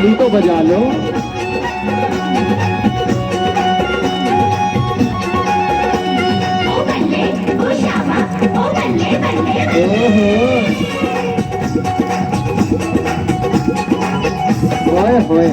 ताली तो बजा लो। ओए होए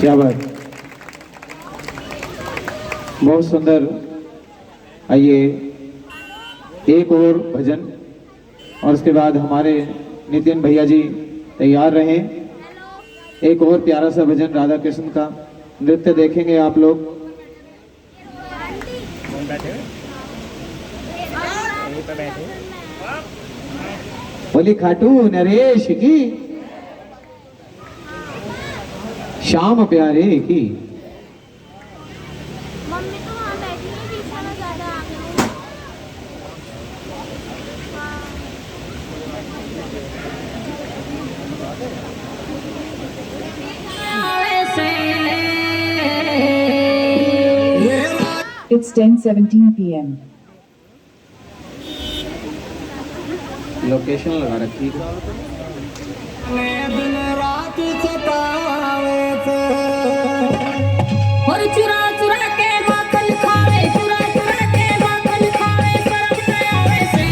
क्या बात, बहुत सुंदर। आइए एक और भजन और उसके बाद हमारे नितिन भैया जी तैयार रहें। एक और प्यारा सा भजन राधा कृष्ण का नृत्य देखेंगे आप लोग। बोली खाटू नरेश की, श्याम प्यारे की। मम्मी तो वहाँ बैठी है, पीछा ना ज्यादा आगे। It's 10:17 p.m. लोकेशन लगा रखी दिन रात सतावे थे और चुरा चुरा के माखन खावे, चुरा चुरा के माखन खावे, शर्म न आवे से।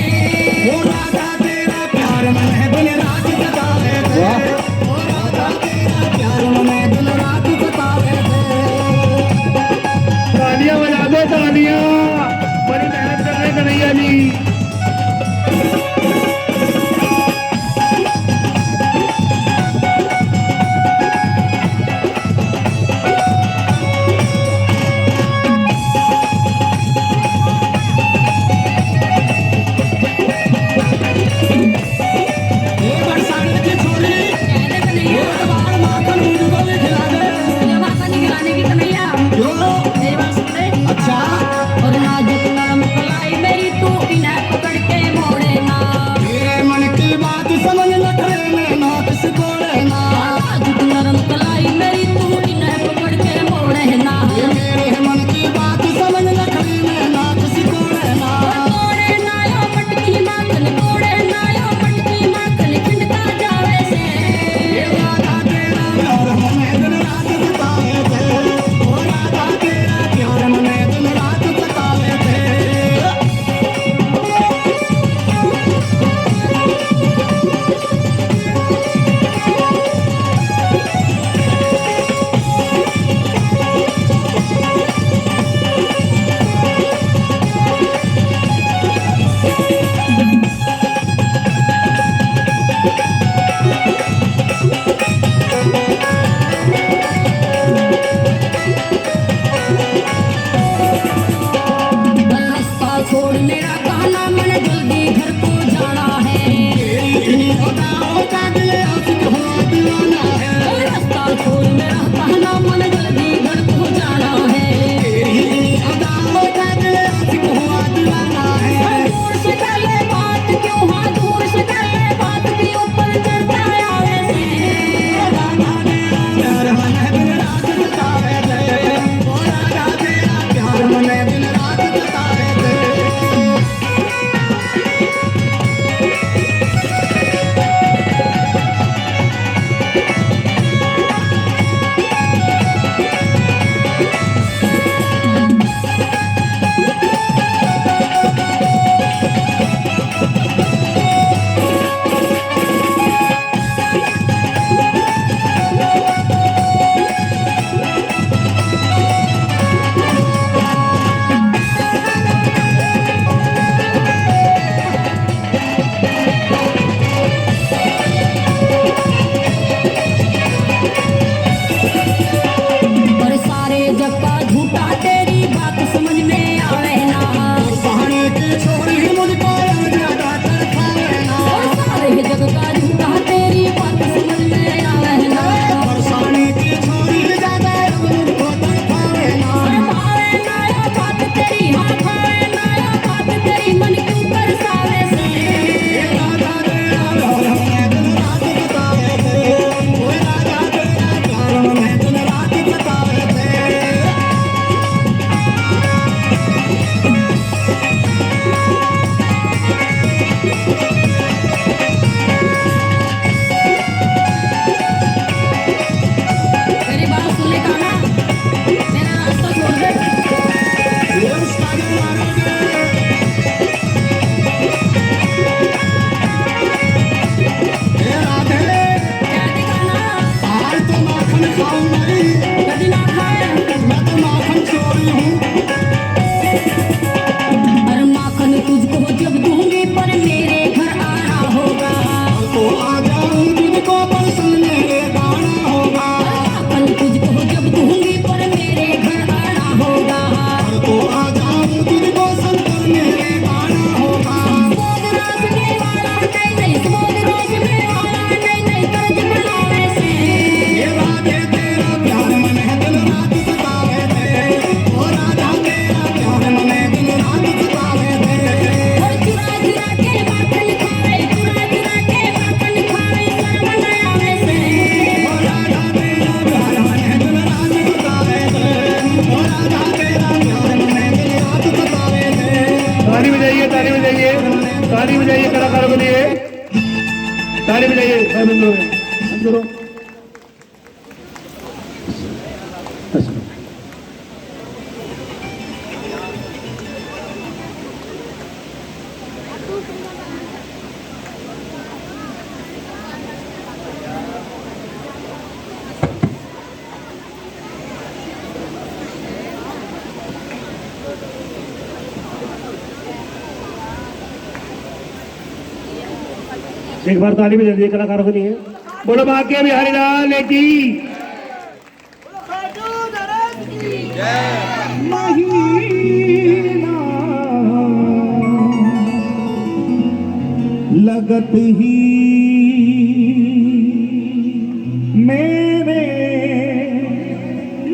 वो राधा तेरा प्यार में दिन रात सतावे थे, वो राधा तेरा प्यार में दिन रात सतावे थे। तालियां बजा दो, तालियां, बड़ी मेहनत कर रहे कन्हैया जी। ताली बजाइए कलाकारों के लिए, ताली बजाइए भाई बंधुओं में। एक बार ताली बजा दीजिए कलाकारों के लिए। बोलो बाके बिहारी लाल की महीना लगत ही मेरे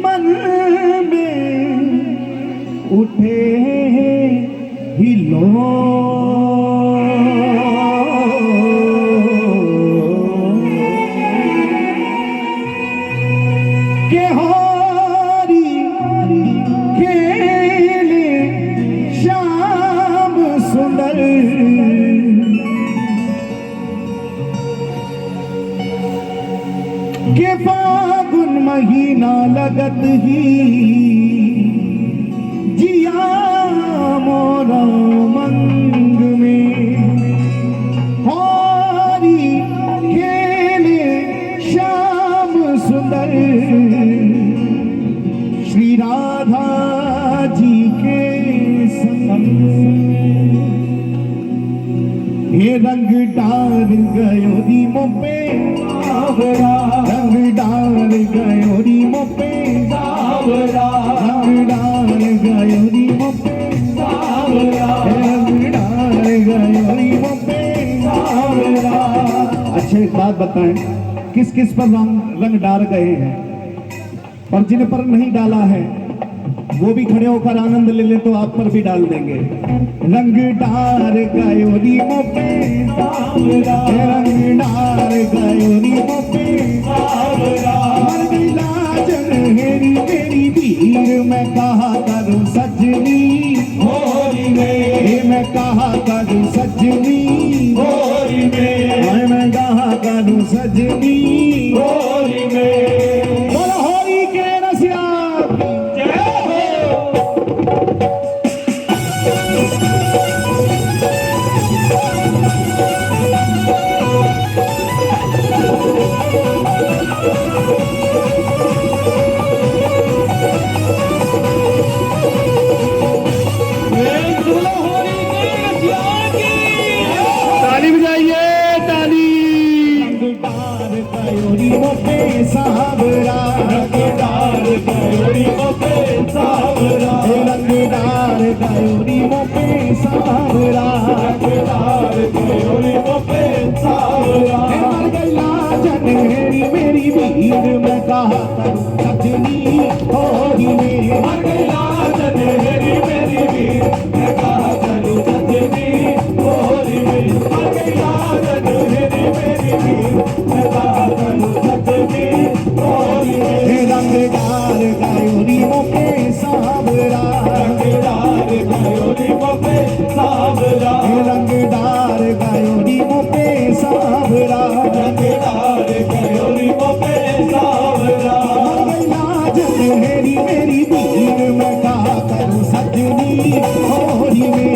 मन में उठे हिलो के फागुन महीना लगत ही जिया मोरा मंग में हरी खेले श्याम सुंदर श्री राधा जी के संग ये रंग डाल गयो दी मोपे रंग डाल गयो री मोपे रंग डाल गयो री मोपे रंग डाल गयो री मोपे। अच्छा एक बात बताएं, किस किस पर रंग डाल गए हैं और जिन पर नहीं डाला है वो भी खड़े होकर आनंद ले ले तो आप पर भी डाल देंगे। रंग डाल गयो री मोपे रंग डाल गयो री मोपे हेरी मेरी भीड़ मैं कहा करूं सजनी होली में मैं कहा करूं सजनी होली में मैं कहा करूं सजनी होली में। बोलो होली के रसिया जय सावरा रंगदार गयोरी मोपे सावरा रंगदार गयोरी मोपे सावरा रंगदार गयोरी मोपे सावरा मर गई लाजन हेरी मेरी भीड़ मैं कहा करूं सजनी होली में मर गई लाजन हेरी मेरी भीड़ मैं कहा करूं सजनी होली में मर गई लाजन हेरी मेरी भीड़ मैं कहा करूं सजनी रंगदार गयोरी मोपे सावरा रंगदार गयोरी मोपे सावरा रंगदार गयोरी मोपे सावरा रंगदार गयोरी मोपे सावरा लाजन हेरी मेरी भीड़ मैं कहा करूं सजनी होली में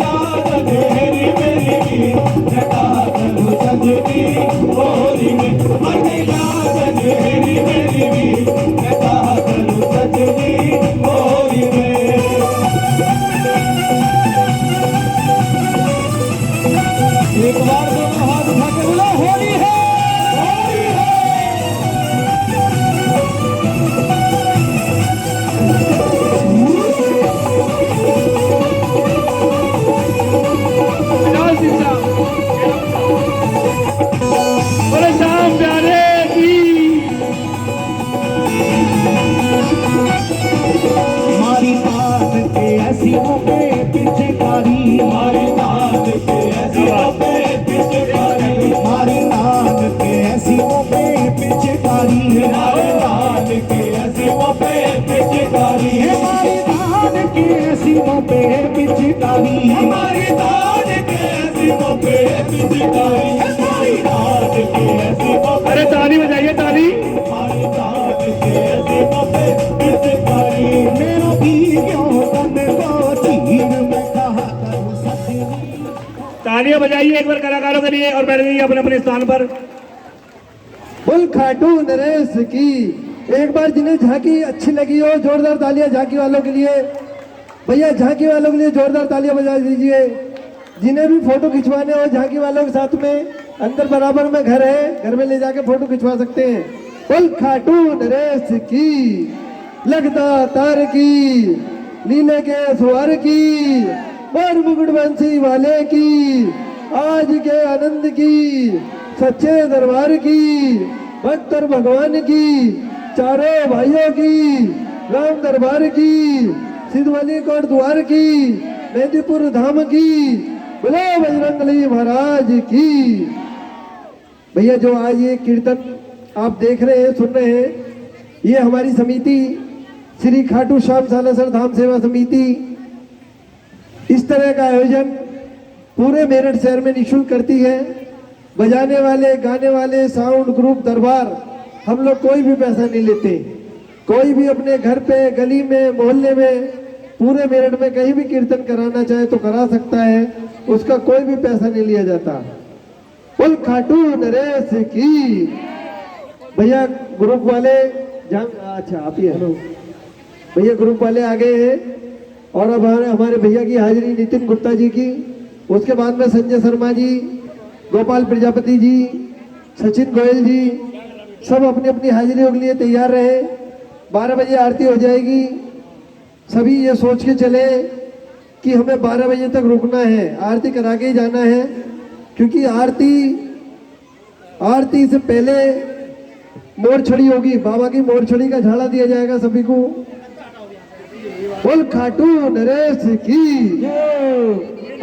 लाजन हेरी मेरी भीड़ मैं कहा करूं सजनी होली में लाजन हेरी मेरी भीड़ मैं कहा करूं सजनी होली में। एक बार दोनों हाथ उठा के बोलो होली है होली है। बोले शाम प्यारे की मारी तान के ऐसी मोपे पिचकारी मारी तान के ऐसी मोपे पिचकारी मारी तान के ऐसी मोपे पिचकारी मारी तान के ऐसी मोपे पिचकारी मारी तान के ऐसी मोपे पिचकारी मारी तान के ऐसी अरे ताली बजाइए ताली। तालियां बजाइए एक बार कलाकारों के लिए और बैठ जाइए अपने अपने स्थान पर। फुल खाटू नरेश की एक बार जिन्हें झांकी अच्छी लगी हो जोरदार तालियां झांकी वालों के लिए। भैया झांकी वालों के लिए जोरदार तालियां बजा दीजिए। जिन्हें भी फोटो खिंचवाने हो झांकी वालों के साथ में अंदर बराबर में घर है, घर में ले जाके फोटो खिंचवा सकते हैं। फुल खाटू नरेश की लगता तार की नीले के सुअर की और मुकुट बंसी वाले की आज के आनंद की सच्चे दरबार की भक्तर भगवान की चारों भाइयों की राम दरबार की सिद्धवली कोट द्वार की मेहंदीपुर धाम की बोलो बजरंगबली महाराज की। भैया जो आज ये कीर्तन आप देख रहे हैं सुन रहे हैं ये हमारी समिति श्री खाटू श्याम सालासर धाम सेवा समिति इस तरह का आयोजन पूरे मेरठ शहर में निःशुल्क करती है। बजाने वाले गाने वाले साउंड ग्रुप दरबार हम लोग कोई भी पैसा नहीं लेते। कोई भी अपने घर पे गली में मोहल्ले में पूरे मेरठ में कहीं भी कीर्तन कराना चाहे तो करा सकता है, उसका कोई भी पैसा नहीं लिया जाता। फुल खाटू नरेश की। भैया ग्रुप वाले अच्छा आप ही हेलो भैया ग्रुप वाले आ गए हैं और अब हमारे भैया की हाजिरी नितिन गुप्ता जी की, उसके बाद में संजय शर्मा जी, गोपाल प्रजापति जी, सचिन गोयल जी सब अपनी अपनी हाजिरियों के लिए तैयार रहे। 12 बजे आरती हो जाएगी। सभी ये सोच के चले कि हमें 12 बजे तक रुकना है, आरती करा के ही जाना है, क्योंकि आरती से पहले मोर छड़ी होगी, बाबा की मोर छड़ी का झाड़ा दिया जाएगा सभी को। बोल खाटू नरेश की।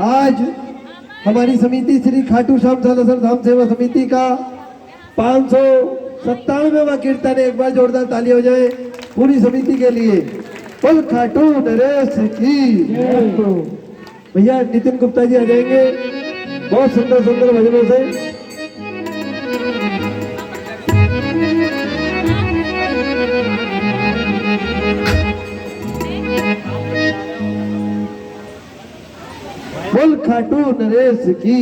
आज हमारी समिति श्री खाटू श्याम सालासर धाम सेवा समिति का 597वां कीर्तन। एक बार जोरदार ताली हो जाए पूरी समिति के लिए। बोल खाटू नरेश की। भैया नितिन गुप्ता जी आ जाएंगे बहुत सुंदर सुंदर भजनों से। बोल खाटू नरेश की।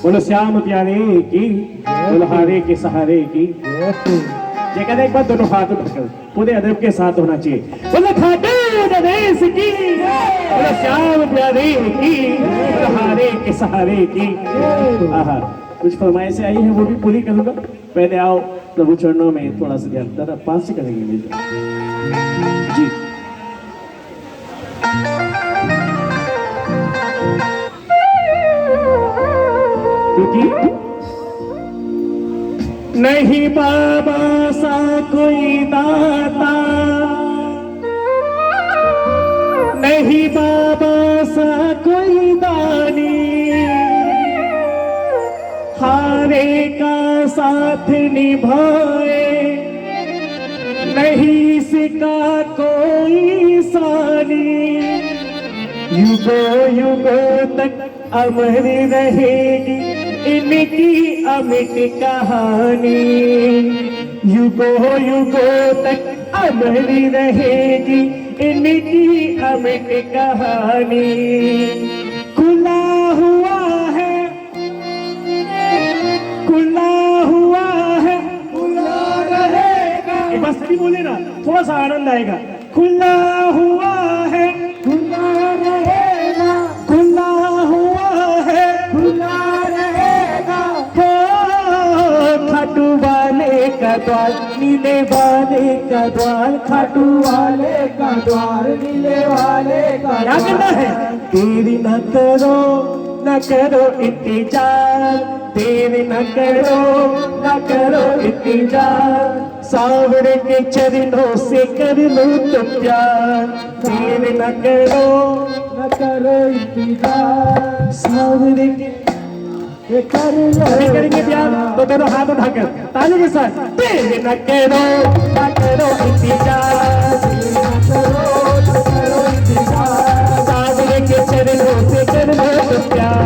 बोलो श्याम प्यारे की, दुल्हारे के सहारे की। ये कहते एक बार दोनों हाथ उठाकर पूरे अदब के साथ होना चाहिए। बोलो खाटू नरेश की, बोलो श्याम प्यारे की, दुल्हारे के सहारे की। आहा कुछ फरमाइशें आई है वो भी पूरी करूंगा। पहले आओ प्रभु चरणों में थोड़ा सा ध्यान तरफ पास से करेंगे जी। क्योंकि नहीं बाबा सा कोई दाता, नहीं बाबा सा कोई दानी, हारे का साथ निभाए नहीं इसका कोई सानी। युगों युगों तक अमर रहेगी इनकी अमिट कहानी। युगों युगों तक अमर रहेगी इनकी अमिट कहानी। खुला हुआ है, खुला से भी बोले ना थोड़ा सा आनंद आएगा। खुला हुआ है खुला रहेगा, खुला हुआ है खुला रहेगा, खाटू वाले का द्वार नीले वाले का द्वार, खाटू वाले का द्वार नीले वाले का क्या कहना है? देरी न करो इंतजार, देरी न करो इंतजार, सावरे के चरणों से कर लो तो प्यार, देरी न करो इंतजार, सावरे के करेंगे प्यार तो दोनों हाथ उठाकर ताली के साथ, देरी न करो इंतजार, सावरे के चरणों से कर लो तो प्यार,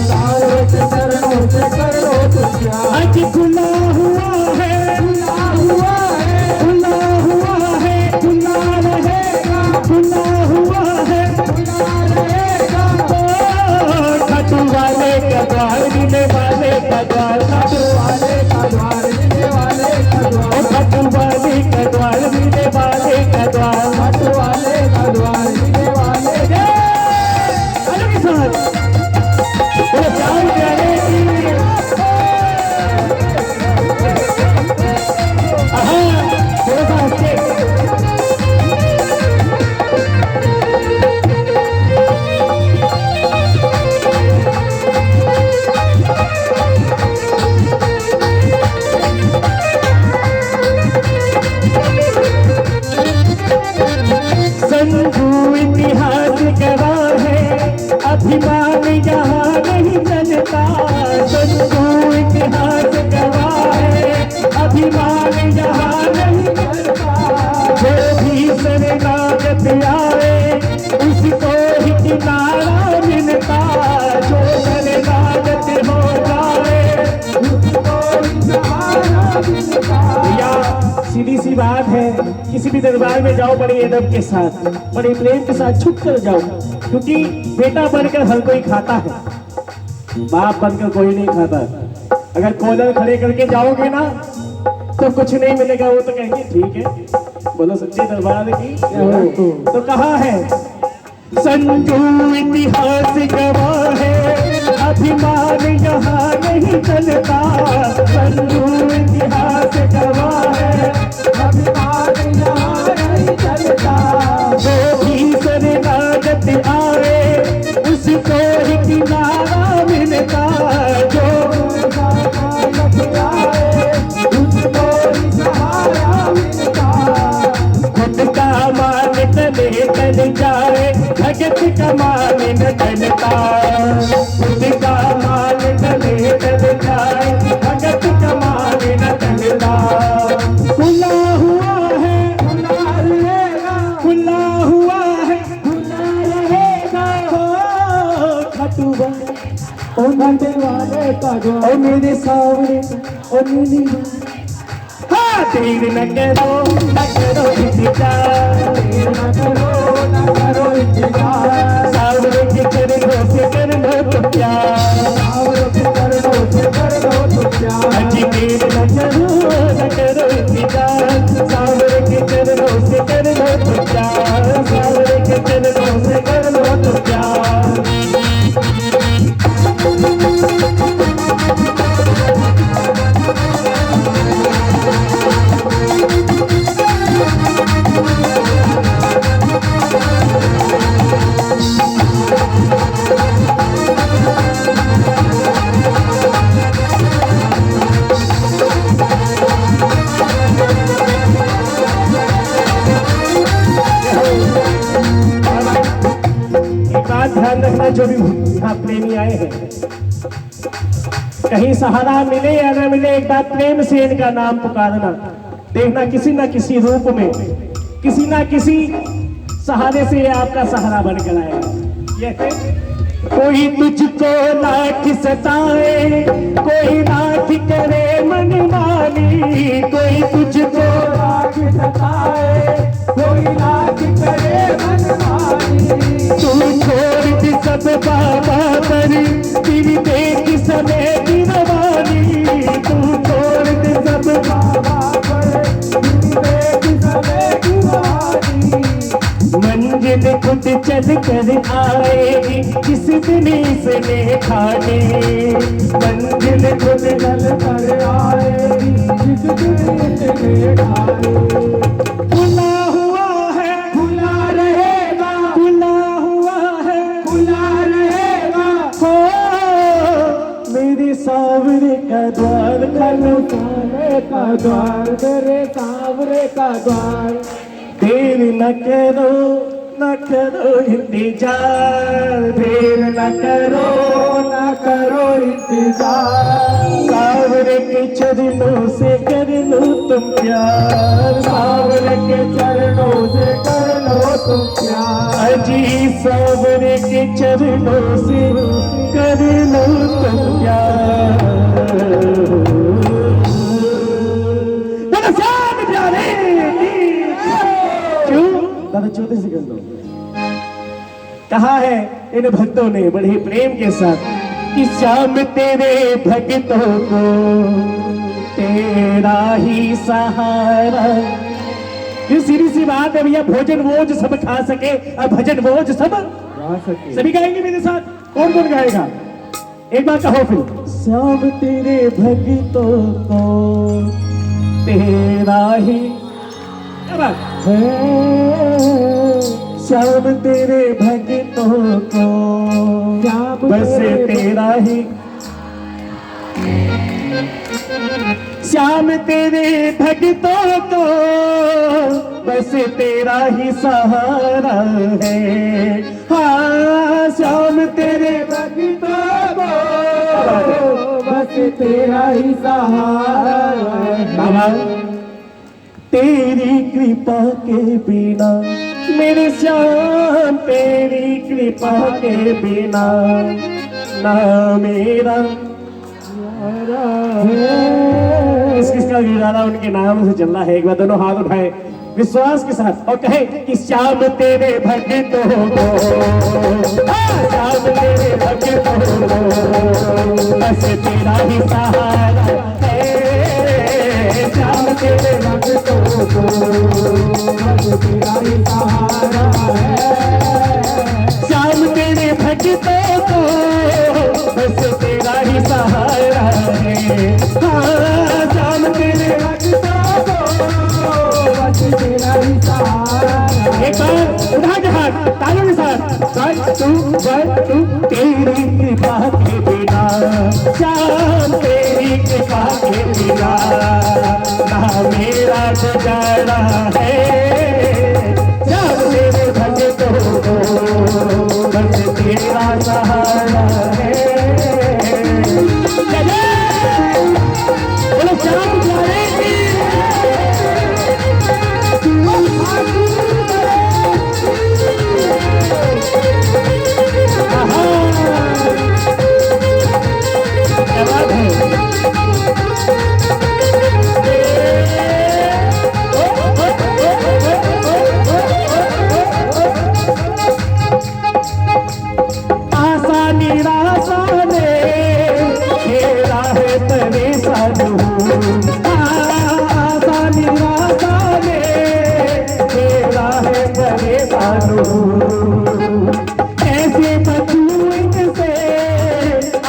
सावरे के चरणों से कर लो तो प्यार, आज खुला हुआ है खुला हुआ है खुला हुआ है, खुला रहेगा खुला हुआ है खुला रहेगा, खाटू वाले का द्वार नीले वाले का द्वार, खाटू वाले का द्वार नीले वाले का द्वार, खाटू वाले का द्वार नीले वाले का द्वार, खाटू वाले का द्वार नीले वाले के साथ बोलो चाँद प्यारे की थोड़ा सा हंसते संधू इतिहास गवाह है, अभिमान यहाँ नहीं चलता, संधू इतिहास गवाह है, अभिमान यहाँ नहीं चलता, जो भी शरणागत आए उसको ही किनारा मिलता, जो शरणागत हो जाए उसको ही सहारा मिलता। या सीधी सी बात है, किसी भी दरबार में जाओ बड़े अदब के साथ बड़े प्रेम के साथ छुप कर जाओ, क्योंकि बेटा बनकर हर कोई खाता है, बाप बनकर कोई नहीं खाता। अगर कॉलर खड़े करके जाओगे ना तो कुछ नहीं मिलेगा, वो तो कहेंगे ठीक है, बोलो सच्चे दरबार की तो कहा है संजू इतिहास गवाह है, अभिमान यहाँ नहीं चलता, संजू इतिहास गवाह है, अभिमान यहाँ नहीं चलता, जो भी शरणागत आए उसको ही किनारा मिलता, जो शरणागत आए उसको ही सहारा मिलता, खुद का मान तले जाए भगत का मान न टलता, खुद का मान तले जाए भगत का मान न टलता, खुला हुआ है खुला रहेगा, खुला हुआ है खुला रहेगा, खाटू ओ घंटे वाले का द्वार, ओ मेरे सावरे ओ नीली, हाँ देर न करो इंतजार, देर न करो इंतजार, सावरे के चरणों से कर लो तो प्यार, सावरे के चरणों से कर लो तो प्यार, अजी देर न करो इंतजार, सावरे के चरणों से कर लो तो प्यार, सावरे के चरणों से कर लो तो प्यार। ध्यान रखना जो भी यहाँ प्रेमी आए हैं, कहीं सहारा मिले या न मिले, एक बार प्रेम से इनका नाम पुकारना, देखना किसी न किसी रूप में किसी न किसी सहारे से आपका सहारा बनकर आएगा। ये कोई तुझको लाख सताए, कोई लाख करे मनमानी, कोई तुझको लाख सताए, कोई लाख करे मनमानी, तू छोड़ दी सब बाबा पर तेरी देख समय की रवानी, तू छोड़ दी सब बाबा पर तेरी देख दिन इसने ठानी मंजिल खुद गल कर आएगी जिस दिन इसने ठानी खुला हुआ है खुला रहेगा खुला हुआ है खुला रहेगा हो मेरे सावरे का द्वार खलो सावरे का द्वार मेरे सावरे का द्वार देर न करो इंतजार देर न करो इंतजार सावरे के चरणों से कर लो तुम प्यार सावरे के चरणों से कर लो तुम प्यार अजी सावरे के चरणों से कर लो तुम प्यार दादा 14 सेकंड दो कहा है इन भक्तों ने बड़े ही प्रेम के साथ कि श्याम तेरे भक्तों को तेरा ही सहारा। ये सीधी सी बात है भैया, भोजन भोज सब खा सके और भजन भोज सब गा सके। सभी गाएंगे मेरे साथ? कौन कौन गाएगा? एक बार कहो फिर। श्याम तेरे भक्तों को तेरा ही श्याम तेरे भक्तों को बस तेरा ही श्याम तेरे भक्तों को बस तेरा ही सहारा है। हाँ श्याम तेरे भक्तों को बस तेरा ही सहारा है। तेरी कृपा के बिना मेरे श्याम तेरी कृपा के बिना ना मेरा किसका गिराना उनके नाम से चल रहा है। एक बार दोनों हाथ उठाए विश्वास के साथ और कहे कि श्याम तेरे भक्तों को श्याम तेरे भक्तों को बस तेरा ही सहारा है। श्याम तेरे भक्तों को बस तेरा ही सहारा है। श्याम तेरे भक्तों को बस तेरा ही सहारा है। हाँ श्याम तेरे भक्तों को बस तेरा ही सहारा है। एक बार उठा के हाथ तालियों के साथ 1 2 तेरी कृपा के बिना श्याम तेरी कृपा के बिना ना मेरा गुजारा है। श्याम तेरे भक्तों को बस तेरा सहारा है। बोलो श्याम प्यारे की ऐसे बचूं इनसे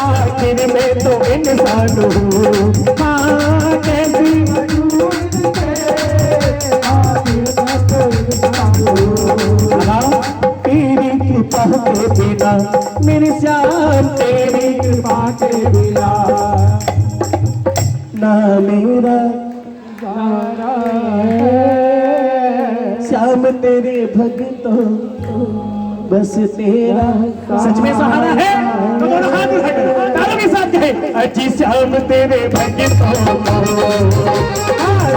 आखिर में तो इंसान हूँ। हाँ कैसी बचूं इनसे आखिर में तो इंसान हूँ। तेरी कृपा के बिना मेरे श्याम तेरी कृपा के बिना ना मेरा सहारा है। श्याम तेरे भक्तों बस तेरा सच में सहारा है। तो दोनों हाथ उठाकर तालों के साथ कहे अजी श्याम तेरे भक्तों को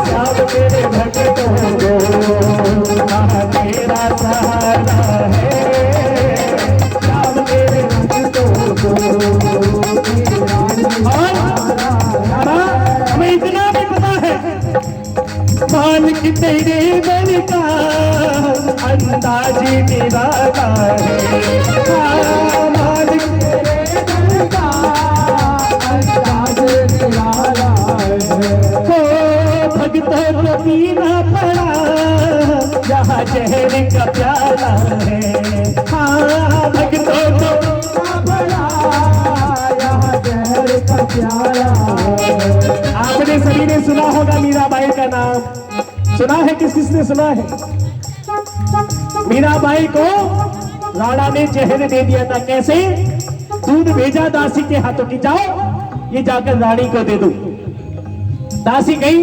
श्याम तेरे भक्तों को तेरा सहारा है। श्याम तेरे भक्तों को हमें इतना भी पता है मालिक तेरे दर का अंदाज निराला है। मालिक तेरे दर का अंदाज निराला है। हो भक्तों को पीना पड़ा जहाँ जहर का प्याला है। हाँ भक्तों को प्यारा है। आपने सभी ने सुना होगा मीराबाई का नाम, सुना है? किस किसने सुना है? मीराबाई को राणा ने जहर दे दिया था। कैसे? दूध भेजा दासी के हाथों की, जाओ ये जाकर रानी को दे दो। दासी गई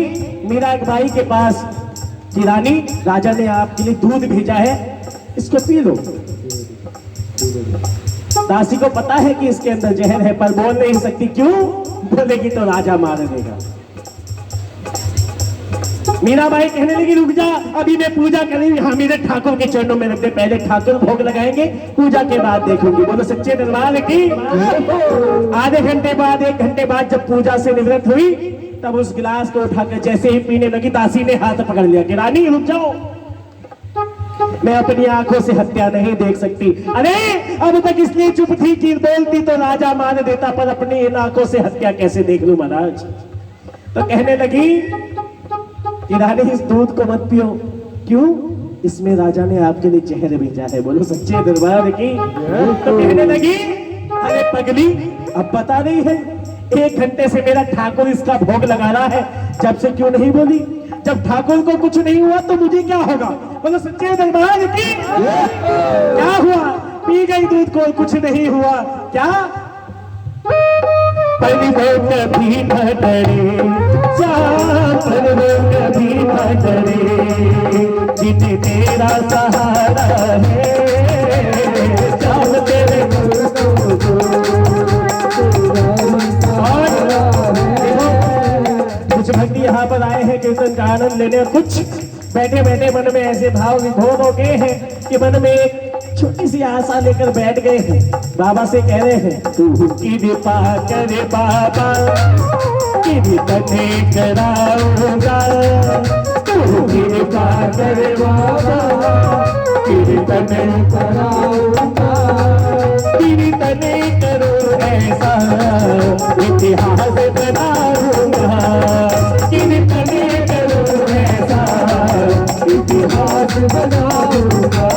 मीराबाई के पास कि रानी, राजा ने आपके लिए दूध भेजा है, इसको पी लो। दासी को पता है कि इसके अंदर जहर है, पर बोल नहीं सकती। क्यों? बोलेगी तो राजा मार देगा। मीराबाई कहने लगी रुक जा, अभी मैं पूजा करेंगी। हाँ, मेरे ठाकुर के चरणों में रख दे, पहले ठाकुर भोग लगाएंगे, पूजा के बाद देखूंगी। बोलो सच्चे दरबार की। आधे घंटे बाद, 1 घंटे बाद जब पूजा से निवृत्त हुई, तब उस गिलास को उठाकर जैसे ही पीने लगी, दासी ने हाथ पकड़ लिया कि रानी रुक जाओ, मैं अपनी आंखों से हत्या नहीं देख सकती। अरे अब तक इसलिए चुप थी कि बोलती तो राजा मान देता, पर अपनी इन आंखों से हत्या कैसे देख लूं महाराज। तो कहने लगी कि रानी इस दूध को मत पियो। क्यों? इसमें राजा ने आपके लिए जहर भेजा है। बोलो सच्चे दरबार की। तो कहने लगी अरे पगली, अब पता नहीं है 1 घंटे से मेरा ठाकुर इसका भोग लगा रहा है, जब से क्यों नहीं बोली? जब ठाकुर को कुछ नहीं हुआ तो मुझे क्या होगा? बोलो सच्चे दरबार की। क्या हुआ? पी गई दूध को, कुछ नहीं हुआ। क्या? पर वो कभी न डरे, पर वो कभी न डरे, जिन्हें तेरा सहारा है, सब तेरे कुछ भक्ति यहाँ पर आए हैं कीर्तन का आनंद लेने, और कुछ बैठे बैठे मन में ऐसे भाव विभोर हो गए हैं कि मन में एक छोटी सी आशा लेकर बैठ गए हैं। बाबा से कह रहे हैं तू कृपा करे बाबा, कीर्तने कराऊंगा, तू कृपा करे बाबा, कीर्तने कराऊंगा, कीर्तने करो ऐसा इतिहास बनाऊंगा, कीर्तने करो ऐसा इतिहास बनाऊंगा,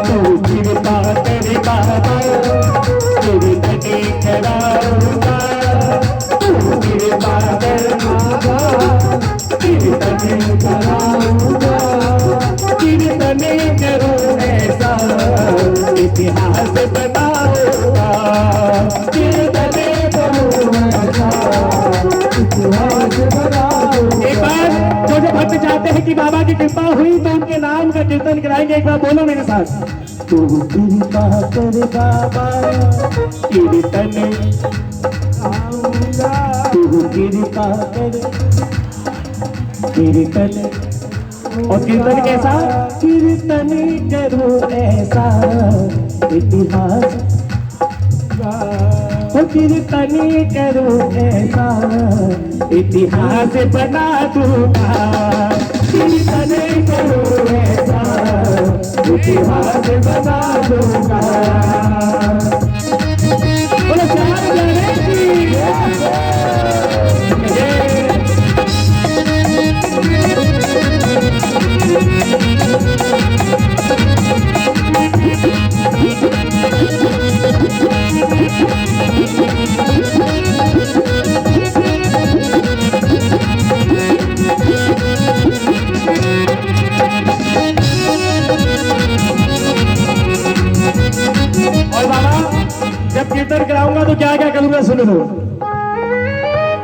तू कृपा करे बाबा, कीर्तने कराऊंगा, तू कृपा करे बाबा, कीर्तने कराऊंगा, कीर्तने करो ऐसा इतिहास बनाऊंगा, कीर्तने करो ऐसा इतिहास बनाऊंगा। एक बार जो भक्त चाहते हैं कि बाबा की कृपा हुई तो उनके नाम का कीर्तन कराएंगे। एक बार बोलो मेरे साथ, तू कृपा कर बाबा, कीर्तन आऊंगा, तू कृपा कर कीर्तन। और कीर्तन कैसा? कीर्तन करूं ऐसा इतिहास, और कीर्तन करूं ऐसा इतिहास बना दूंगा, कीर्तन करूं ऐसा इतिहास बना दूंगा। बोलो श्याम जाने की। और बाबा जब कीर्तन कराऊंगा तो क्या क्या करूंगा सुन लो।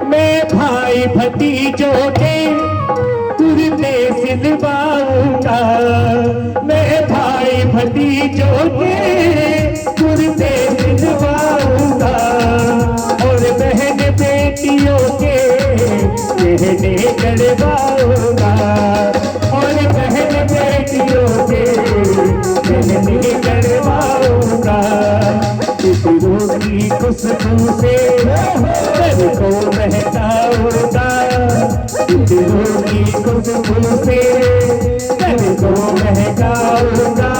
मैं भाई भतीजों के कुर्ते सिलवाऊंगा, मैं भाई भतीजों के कुर्ते सिलवाऊंगा, और बहन बेटियों के गहने करवाऊंगा, और बहन बेटियों के गहने करवाऊंगा, खुशबू की खुशबू से घर को महकाऊंगा, खुशबू की खुशबू से घर को महकाऊंगा,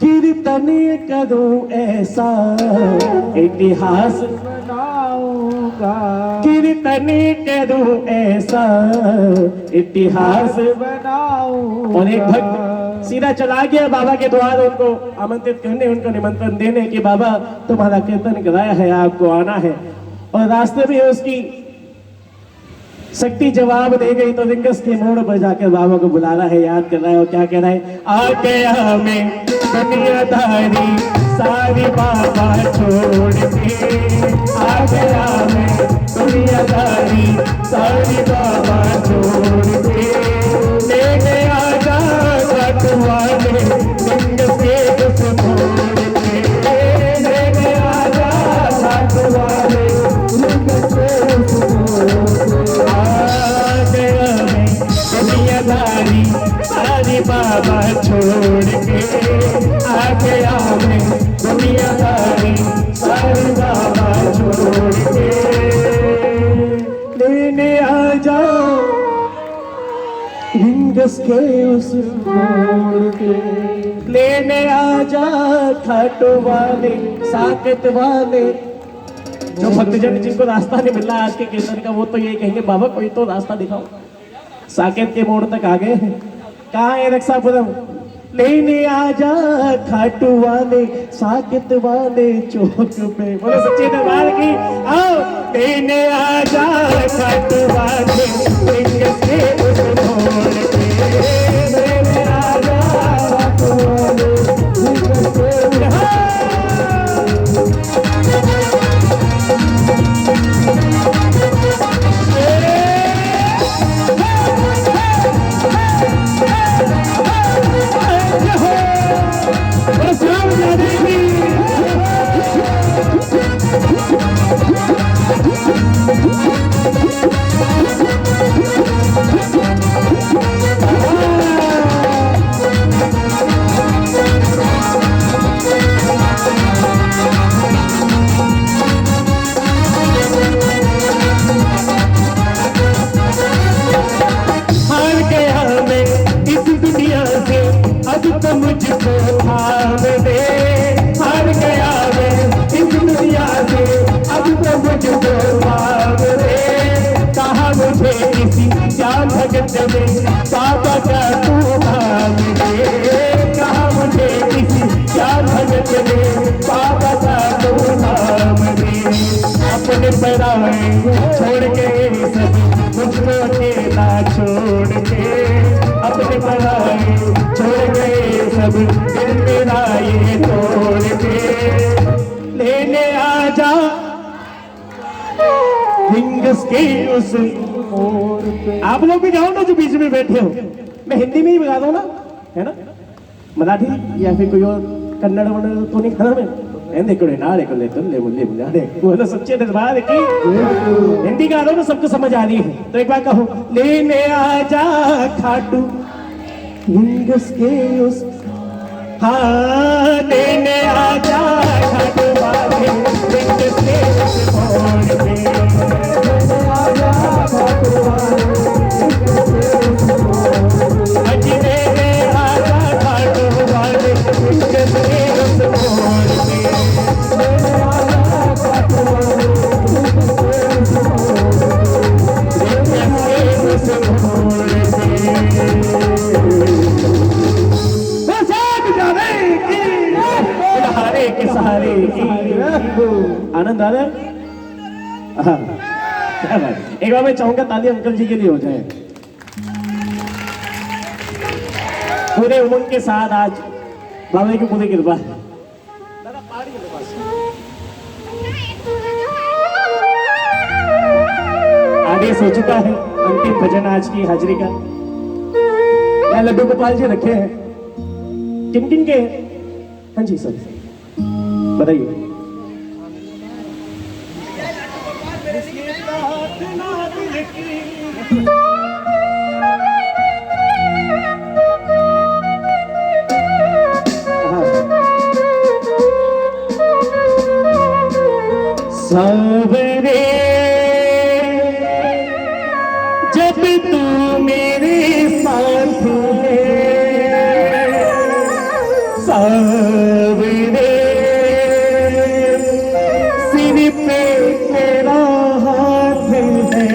कीर्तन करूं ऐसा इतिहास बनाऊंगा, कीर्तन करूं ऐसा इतिहास बनाऊंगा। और एक भक्त सीधा चला गया बाबा के द्वार उनको आमंत्रित करने, उनको निमंत्रण देने कि बाबा तुम्हारा कीर्तन कराया है, आपको आना है। और रास्ते में उसकी शक्ति जवाब दे गई तो रिंगस के मोड़ पर जाकर बाबा को बुला रहा है, याद कर रहा है और क्या कह रहा है, आ गया मैं दुनियादारी सारी बाबा छोड़ के, आ गया मैं दुनियादारी सारी बाबा छोड़ के, ले गया जा वाले रिंगस के उस मोड़ पे, ले गया जा वाले रिंगस के उस मोड़ पे, आ गया मैं दुनियादारी सारी बाबा छोड़ के, आ गया मैं दुनियादारी सारी बाबा छोड़ के, लेने आ जाओ रिंगस के उस मोड़ पे, लेने आ जा खाटो वाले साकत वाले। जो भक्तजन जिनको रास्ता नहीं मिल रहा आज के कीर्तन का, वो तो ये कहेंगे बाबा कोई तो रास्ता दिखाओ। साकेत के मोड़ तक आ गए हैं, कहाँ है रक्षापुरम, लेने आ जा खाटू वाले साकेत वाले चौक पे, बोलो सच्चे दरबार की, आओ लेने आ जा खाटू वाले रिंगस के उस मोड़ पे, लेने आ जा खाटू वाले रिंगस के बाबा का तू नाम ले, कहा मुझे किसी क्या भगत ने बाबा का तू नाम ले, अपने पराए छोड़ के सब मुझको अकेला छोड़ के, अपने पराए छोड़ के सब दिल मेरा ये तोड़ के, लेने आ जा रिंगस के उस मोड़ पे। आप लोग भी जाओ ना जो बीच में बैठे हो, मैं हिंदी में ही बता दूं ना, है ना, मराठी या फिर कोई और कन्नड़ वन्नड़ तो नहीं खाना मैं, देखो नारे को ले तुल्ले मुल्ले बुलाने, बोलो सच्चे दरबार की हिंदी गा दो ना, सबको समझ आ रही है। तो एक बार कहो, लेने आ जा खाटू रिंगस के उस, हाँ लेने आ जा खाटू वाले रिंगस के उस मोड़ पे, लेने आ जा खाटू वाले रिंगस के उस मोड़ पे, अजी लेने आ जा खाटू वाले रिंगस के उस मोड़ पे, लेने आ जा खाटू वाले रिंगस के उस मोड़ पे। के सहारे की आनंद आ रहा है। क्या बात, एक बार मैं चाहूंगा ताली अंकल जी के लिए हो जाए, पूरे उमंग के साथ आज बाबा की पूरी कृपा। आदेश हो चुका है अंतिम भजन आज की हाजिरी का। यहाँ लड्डू गोपाल जी रखे हैं, किन किन के? हाँ जी सर बताइए। सावरे जब तू मेरे साथ है, सावरे सिर पे तेरा हाथ है,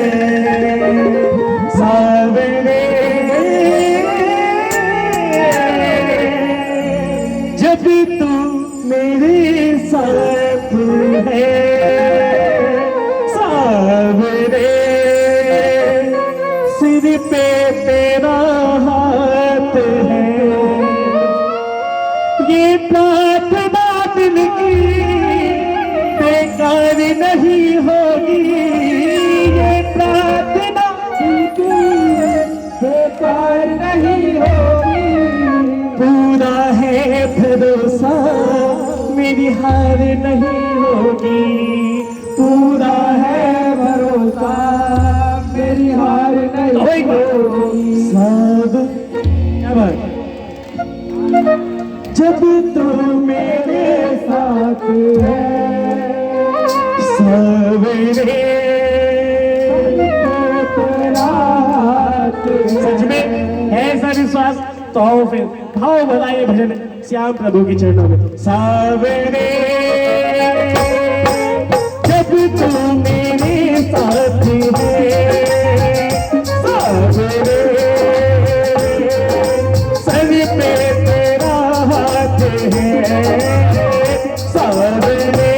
सावरे पे तेरा हाथ है, ये प्रार्थना दिल की बेकार नहीं होगी, ये प्रार्थना दिल की बेकार नहीं होगी। पूरा है भरोसा मेरी हार नहीं होगी, पूरा है भरोसा मेरी हार नहीं होगी। सब क्या बात, जब तू मेरे साथ है सवेरे तेरा हाथ है। सच में है ऐसा विश्वास तो आओ फिर भाव बनाइए भजन श्याम प्रभु की चरणों में। सवेरे जब तू मेरे साथ है सवेरे सर पे तेरा हाथ है सवेरे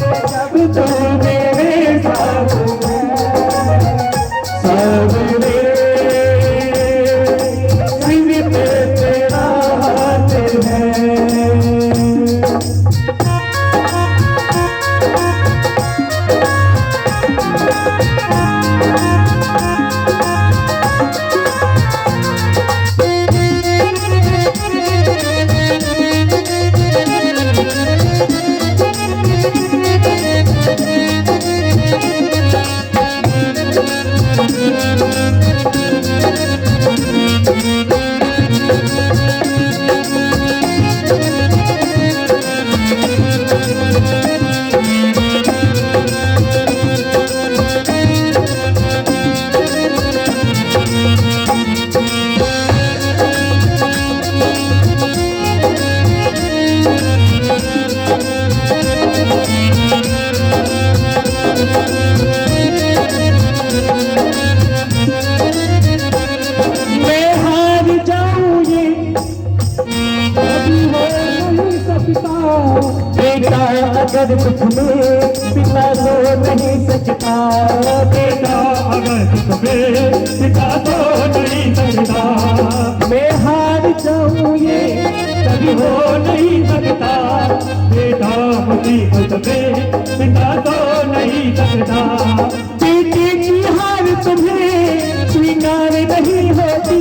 जब तू मेरे साथ है सवेरे सिर पे तेरा हाथ है। मैं हार जाऊं ये कभी हो नहीं सकता, बेटा अगर दुख में पिता तो नहीं सकता, बेटा अगर दुख में पिता तो नहीं सकता। मैं हार जाऊं ये कभी हो नहीं सकता, बेटा मुसीबत में पिता तो नहीं सकता। बेटे की हार तुम्हें स्वीकार नहीं होती,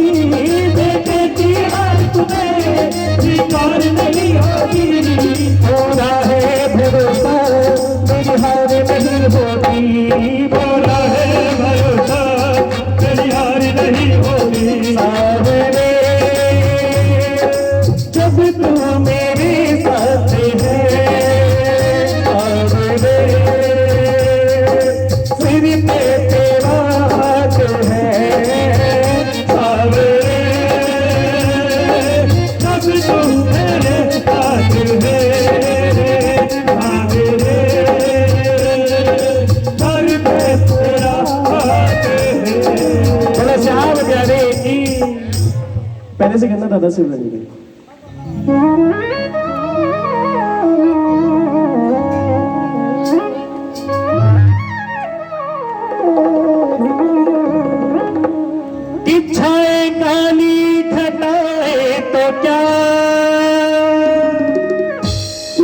बेटे की हार तुम्हें स्वीकार नहीं होती। बोला है भरोसा मेरी हार नहीं होती, बोला है भरोसा मेरी हार नहीं होती। सवेरे जब तू मेरे साथ है सवेरे सिर पे तेरा हाथ है सवेरे जब तू मेरे साथ है सवेरे सर पे तेरा हाथ है। बोला श्याम प्यारे की पहले से कहना दादा से बनी गई। इच्छाएं काली घटाए तो क्या,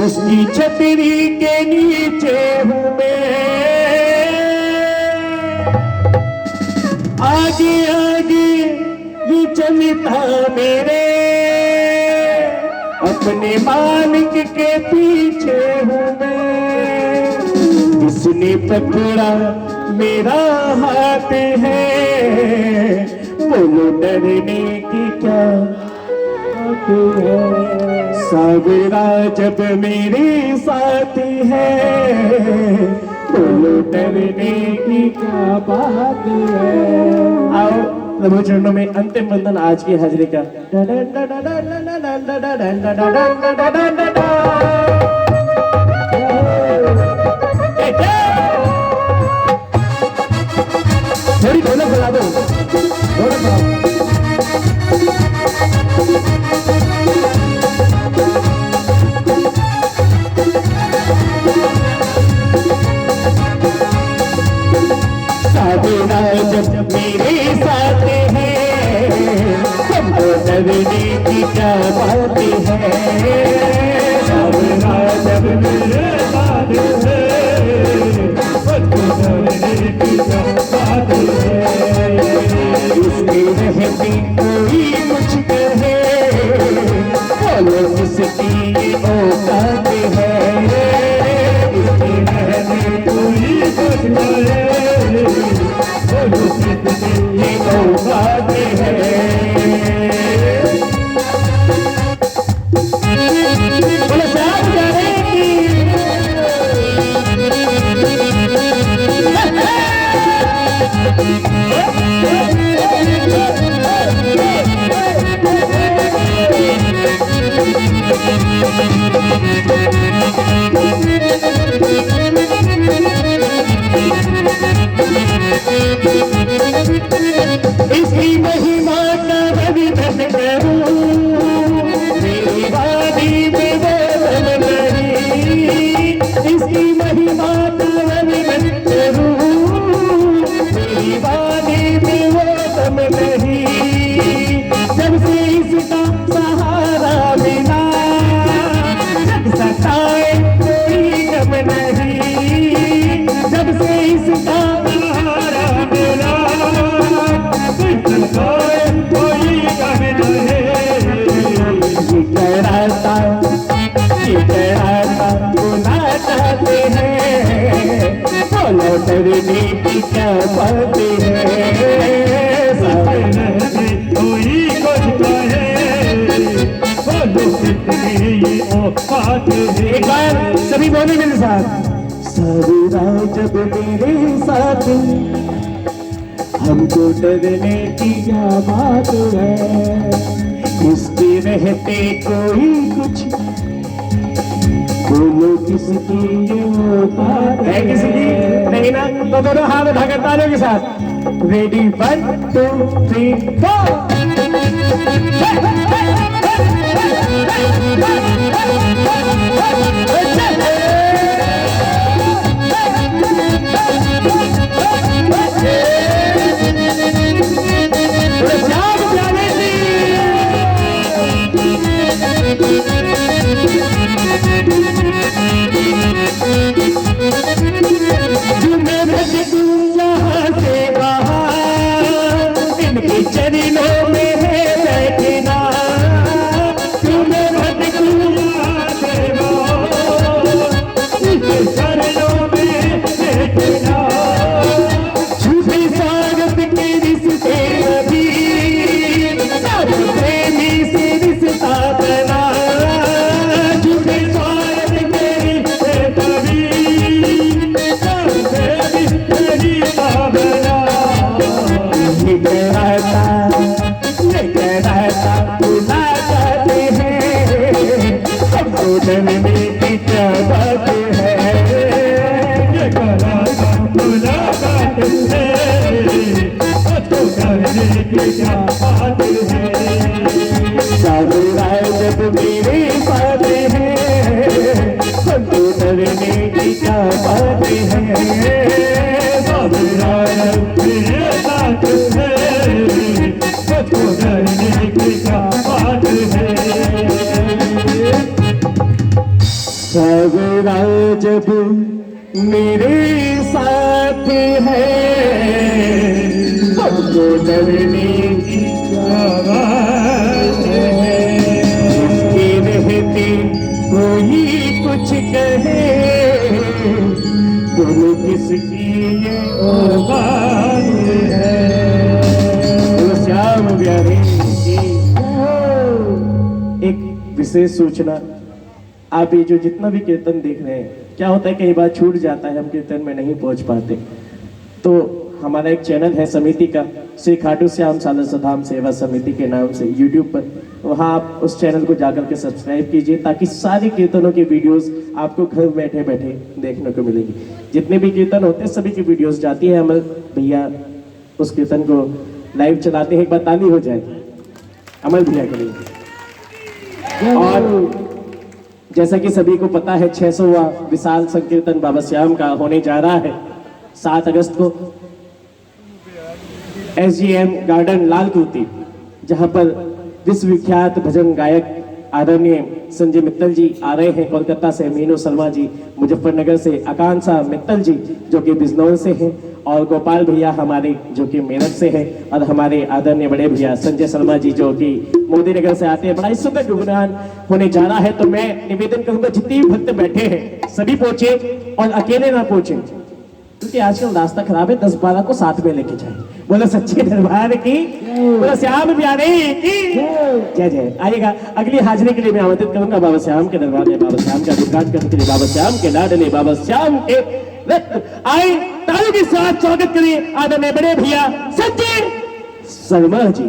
उसकी छतरी के नीचे हूँ मैं, आगे आगे ये चलता मेरे, अपने मालिक के पीछे हूँ मैं। किसने पकड़ा मेरा हाथ है, बोलो डरने की क्या बात है। सवेरा जब मेरे साथ है, बोलो डरने की क्या बात है। आओ प्रभु चरणों में अंतिम वंदन आज की हाजिरी का। थोड़ी ढोलक बजा दो, ढोलक बजाओ। सवेरा जब मेरे साथ है हमको डरने की क्या बात है। सावरा जब मेरे साथ है हमको डरने की क्या बात है। उसके रहते कोई कुछ कहे बोलो किसकी औकात है। उसके रहते कोई कुछ कहे बोलो किसकी औकात है। बोलो साहब इसकी महिमा का वर्णन करूं मेरी वाणी में वर्णन नहीं। इसकी महिमा का वर्णन करूं मेरी वाणी में वर्णन नहीं। जब से इसका सहारा मिला जग सताए कोई गम नहीं। जब से इसका सहारा मिला कोई गम नहीं। ये कहता बुला चाहते हैं बोलो डरने की क्या बात है। कोई कुछ कहे बोलो कितनी ये औकात है। एक बार सभी बोले मेरे साथ। सावरा जब मेरे साथ हमको डरने की क्या बात है। इसके रहते कोई कुछ बोलो किसकी ये औकात है। किसकी नहीं ना तो दोनों हाथ उठाकर तालियों के साथ रेडी 1 2 3 चरणों में है बैठना तुम्हें मत चरणों में बैठना। झूठे स्वागत के रिश्ते कभी सब प्रेमी से रिश्ता बना। झूठे स्वागत के रिश्ते कभी सब प्रेमी से रिश्ता बना। बुला जाते हैं हमको डरने की क्या बात है। ये कहता बुला जाते हैं हमको डरने की क्या बात है। सावरा जब मेरे साथ है हमको डरने की क्या बात है। सावरा जब मेरे साथ है हमको डरने की क्या बात है। सावरा जब मेरे साथ है हमको डरने की क्या बात है। इसके रहते कोई कुछ कहे बोलो किसकी ये औकात है। श्याम प्यारे की एक विशेष सूचना। आप ये जो जितना भी कीर्तन देख रहे हैं क्या होता है कई बार छूट जाता है हम कीर्तन में नहीं पहुंच पाते। तो हमारा एक चैनल है समिति का श्री खाटू श्याम सालसा धाम सेवा समिति के नाम से यूट्यूब पर। वहाँ आप उस चैनल को जाकर के सब्सक्राइब कीजिए ताकि सारे कीर्तनों की वीडियोस आपको घर बैठे बैठे देखने को मिलेगी। जितने भी कीर्तन होते हैं सभी की वीडियोस जाती है। अमल भैया उस कीर्तन को लाइव चलाते हैं। एक बार ताली हो जाए अमल भैया के लिए। और जैसा कि सभी को पता है 600वां विशाल संकीर्तन बाबा श्याम का होने जा रहा है 7 अगस्त को। SGM गार्डन लालकुटी, जहां पर विश्वविख्यात भजन गायक आदरणीय संजय मित्तल जी आ रहे हैं कोलकाता से, मीनू शर्मा जी मुजफ्फरनगर से, आकांक्षा मित्तल जी जो कि बिजनौर से हैं, और गोपाल भैया हमारे जो कि मेरठ से हैं, और हमारे आदरणीय बड़े भैया संजय शर्मा जी जो कि मोदी नगर से आते हैं। बड़ा ही सुंदर गुणगान होने जा रहा है। तो मैं निवेदन करूंगा जितने भी भक्त बैठे हैं सभी पहुंचे और अकेले ना पहुंचे, क्योंकि आजकल रास्ता खराब है। 10-12 को साथ में लेके जाए। बोलो सच्चे दरबार की, बोलो श्याम प्यारे की जय जय। आइएगा अगली हाजिरी के लिए मैं आमंत्रित करूंगा बाबा श्याम के दरबार में, बाबा श्याम का गुणगान करने के लिए, बाबा श्याम के लाडले बाबा श्याम के रक्त। आए तालियों के साथ स्वागत करिए आदरणीय बड़े भैया संजय शर्मा जी।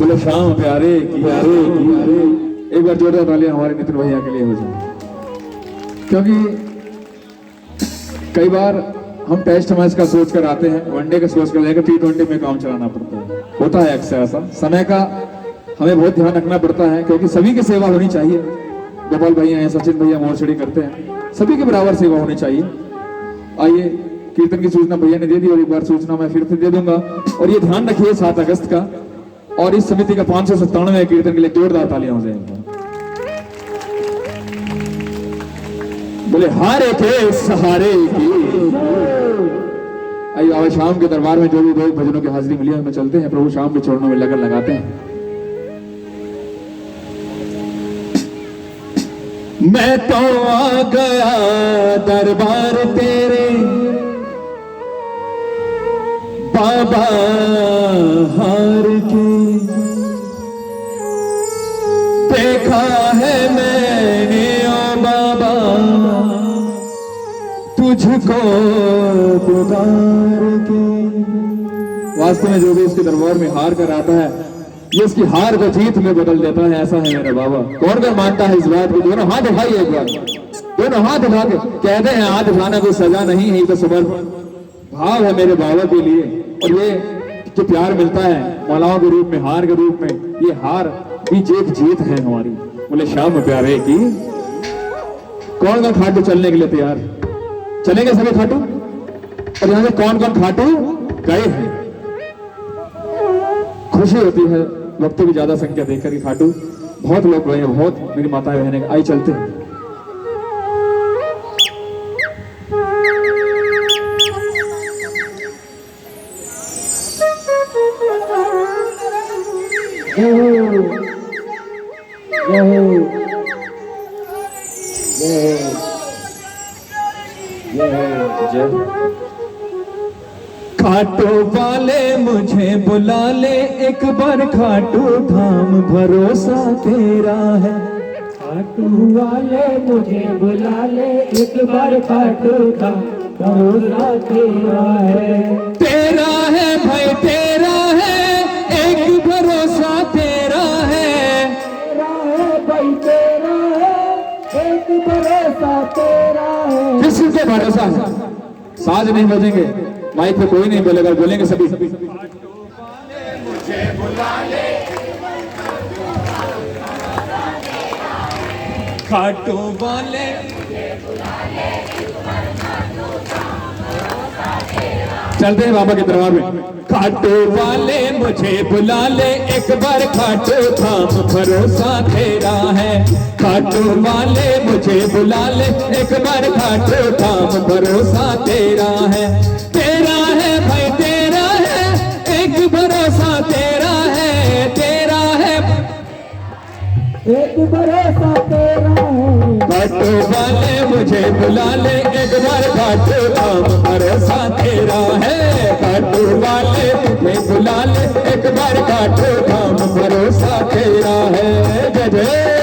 बोलो शाम प्यारे की एक बार जोरदार तालियां हमारे नितिन भैया के लिए हो जाए, क्योंकि कई बार हम टेस्ट मैच का सोच कर आते हैं, वनडे का सोच कर लेकर T20 में काम चलाना पड़ता है। होता है अक्सर ऐसा, समय का हमें बहुत ध्यान रखना पड़ता है, क्योंकि सभी की सेवा होनी चाहिए। गोपाल भैया हैं, सचिन भैया मोरछड़ी करते हैं, सभी के बराबर सेवा होनी चाहिए। आइए कीर्तन की सूचना भैया ने दे दी और एक बार सूचना मैं फिर से दे दूंगा। और ये ध्यान रखिए 7 अगस्त का, और इस समिति का 597वें कीर्तन के लिए जोरदार तालियां हो जाएंगी। बोले हारे के सहारे की। आइए आज शाम के दरबार में जो भी लोग भजनों की हाजिरी मिली है, हमें चलते हैं प्रभु शाम के चरणों में लगन लगाते हैं। मैं तो आ गया दरबार तेरे बाबा हार के, देखा है मैंने ओ बाबा तुझको पुकार के। वास्तव में जो भी इसके दरबार में हार कर आता है, ये इसकी हार को जीत में बदल देता है। ऐसा है मेरा बाबा। कौन कौन मानता है इस बात को? दोनों हाथ उठाइए एक बार, दोनों हाथ उठा के। कहते हैं हाथ उठाना कोई सजा नहीं है, ये तो समर्पण भाव है मेरे बाबा के लिए। और ये जो प्यार मिलता है मालाओं के रूप में, हार के रूप में, ये हार भी एक जीत है हमारी। बोले शाम प्यारे की। कौन कौन खाटू चलने के लिए तैयार? चलेंगे सभी खाटू? और यहाँ से कौन कौन खाटू गए हैं? खुशी होती है वक्तों की ज्यादा संख्या देखकर कि खाटू बहुत लोग गए हैं, बहुत मेरी माताएं बहनें। आई चलते हैं। खाटू वाले मुझे बुला ले एक बार, खाटू धाम भरोसा तेरा है। खाटू वाले मुझे बुला ले एक बार, खाटू धाम भरोसा तेरा है। तेरा है भाई तेरा है, एक भरोसा तेरा है। तेरा है भाई तेरा है, एक भरोसा तेरा है। किसी पे भरोसा है? साज नहीं बजेंगे, माइक पे कोई नहीं बोलेगा, बोलेंगे सभी। खाटू वाले चलते हैं बाबा के दरबार में। खाटू वाले मुझे बुला ले एक बार, खाटू धाम भरोसा तेरा है। खाटू वाले मुझे बुला ले एक बार, खाटू धाम भरोसा तेरा है। तेरा है भाई तेरा है, एक भरोसा तेरा है। तेरा है एक भरोसा तेरा है। खाटू वाले मुझे बुला ले एक बार, खाटू धाम भरोसा तेरा है। खाटू वाले मुझे बुला ले एक बार, खाटू धाम भरोसा तेरा है। जय जय।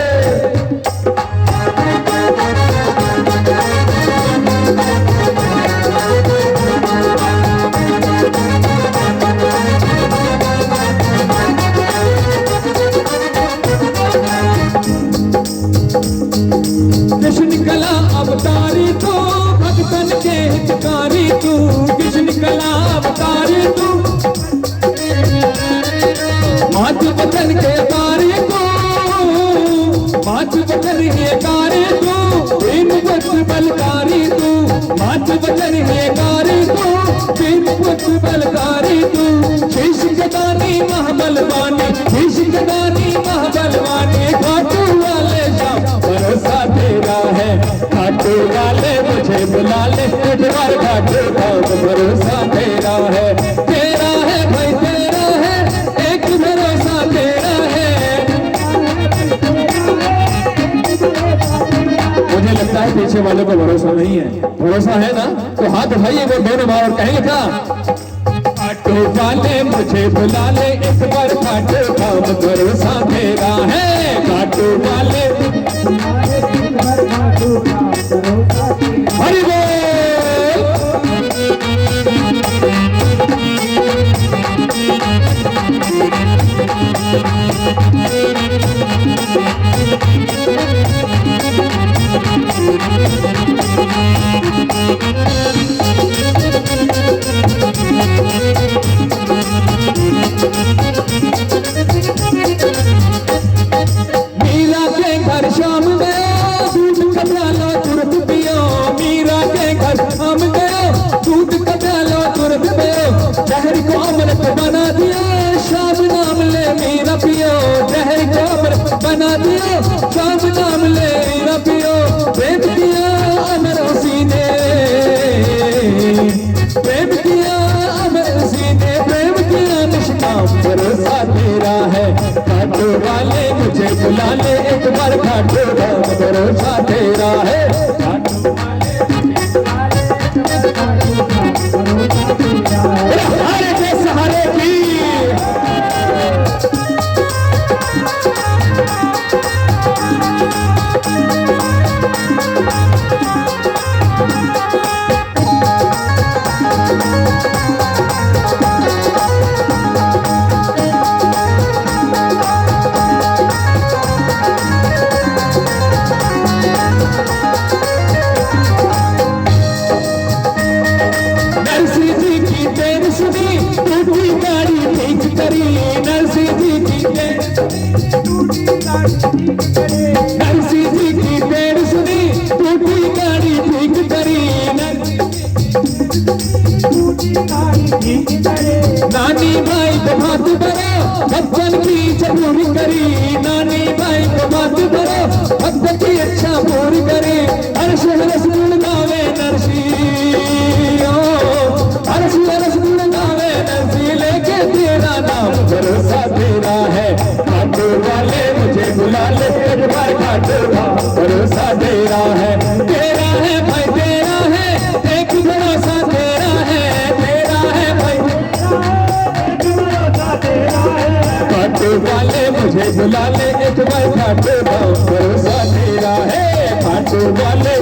ये कारी तू बिन पुत बलकारी तू मात वचन ये कारी तू बिन पुत बलकारी तू शीश गदानी महाबलवानी शीश गदानी महाबलवानी खाटू वाले शाम भरोसा तेरा है खाटू वाले मुझे बुला ले एक बार खाटू का भरोसा तेरा है भाई तेरा है एक भरोसा तेरा है। मुझे लगता है पीछे वाले को भरोसा नहीं है, भरोसा है ना तो हाथ उठाइए वो दोनों बार और कहेंगे क्या खाटू वाले मुझे बुला ले एक बार खाटू का भरोसा तेरा है खाटू वाले हरि बोल। मीरा के घर शाम गया दूध का प्याला तुरंत पियो मीरा के घर शाम गया दूध का प्याला तुरंत पियो जहर को अमृत बना दिया शाम नाम ले मीरा पियो जहर को अमृत बना दिया शाम नाम ले मीरा पियो प्रेम किया अमर उसी ने प्रेम किया अमर उसी ने प्रेम किया निष्काम भरोसा तेरा है खाटू वाले मुझे बुला ले एक बार खाटू का भरोसा तेरा है हरे के सहारे की नरसिंह जी की देर सुनी टूटी गाड़ी ठीक करी नरसिंह जी की नरसिंह जी की देर सुनी टूटी गाड़ी ठीक करी नानी भाई को हाथ भरो भक्तन की इच्छा पूरी करी नानी भाई को हाथ भरो भक्तन की इच्छा पूरी करी हर्ष हर्ष गुण गावे रसगुल गावे नरसी लेके तेरा नाम भरोसा तेरा है खाटू वाले मुझे बुला ले एक बार खाटू का भरोसा तेरा है भाई तेरा है एक भरोसा तेरा है भाई खाटू वाले मुझे बुला ले एक बार खाटू का भरोसा तेरा है खाटू वाले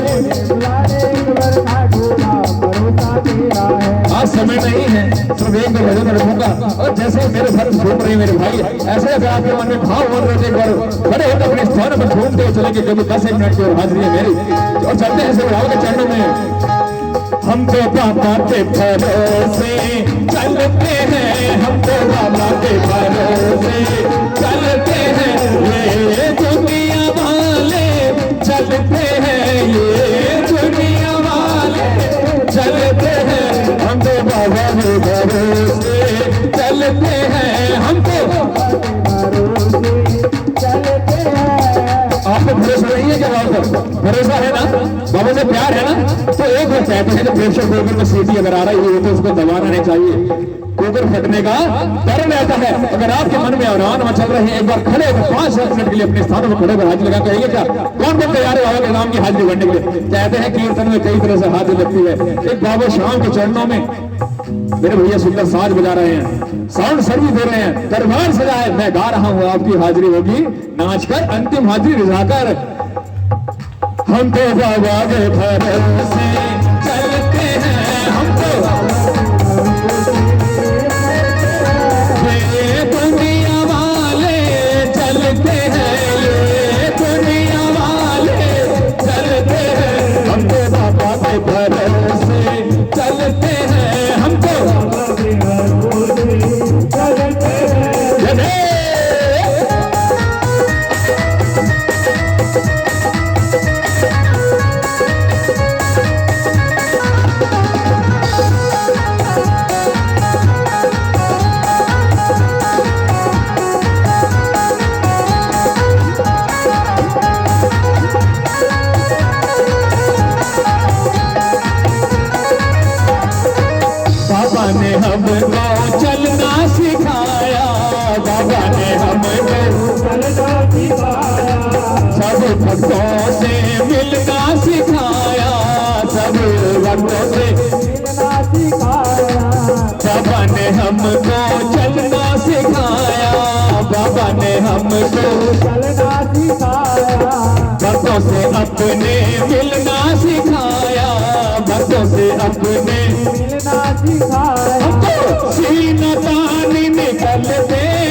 आज समय नहीं है सिर्फ एक भजन रखूंगा और जैसे मेरे घर घूम रहे मेरे भाई ऐसे अगर आपके मन में भाव हो रहे थे खड़े होकर अपने स्थान पर घूमते चलेंगे कभी 10 मिनट की और हाजिरी है मेरी और चलते हैं शिवराव के चरणों में हम तो बाबा के भरोसे चलते हैं हम तो बाबा के भरोसे चलते हैं ये दुनिया वाले चलते हैं ये दुनिया वाले चलते हैं हम तो बाबा के भरोसे चलते हैं हम तो आपको भरोसा नहीं है क्या बाबा भरोसा है ना बाबा से प्यार है ना तो एक बार कहते हैं जब प्रेशर कुकर में सीटी अगर आ रही है तो उसको दबाना नहीं चाहिए कुकर फटने का डर रहता है अगर आपके मन में अरान मचल रहे हैं एक बार खड़े होकर 5 मिनट के लिए अपने स्थानों पर खड़े होकर हाजिरी लगा कहेंगे क्या कौन कौन तैयार है बाबा के नाम की हाजिरी भरने के लिए कहते हैं कीर्तन में कई तरह से हाजिरी लगती है एक बाबा शाम के चरणों में मेरे भैया सुंदर साज बजा रहे हैं साउंड सर्विस दे रहे हैं दरबार सजा है मैं गा रहा हूँ आपकी हाजिरी होगी नाचकर अंतिम हाजिरी रिझाकर हम तो बाबा के भरोसे चलते हैं हम तो ये दुनिया वाले चलते हैं ये दुनिया वाले चलते हैं हम तो बाबा के भरोसे चलते हैं हम तो भक्तों से मिलना सिखाया, सब भक्तों से मिलना सिखाया, बाबा ने हमको चलना सिखाया, बाबा ने हमको चलना सिखाया, भक्तों से अपने मिलना सिखाया, भक्तों से अपने मिलना सिखाया, सीना तानी निकलते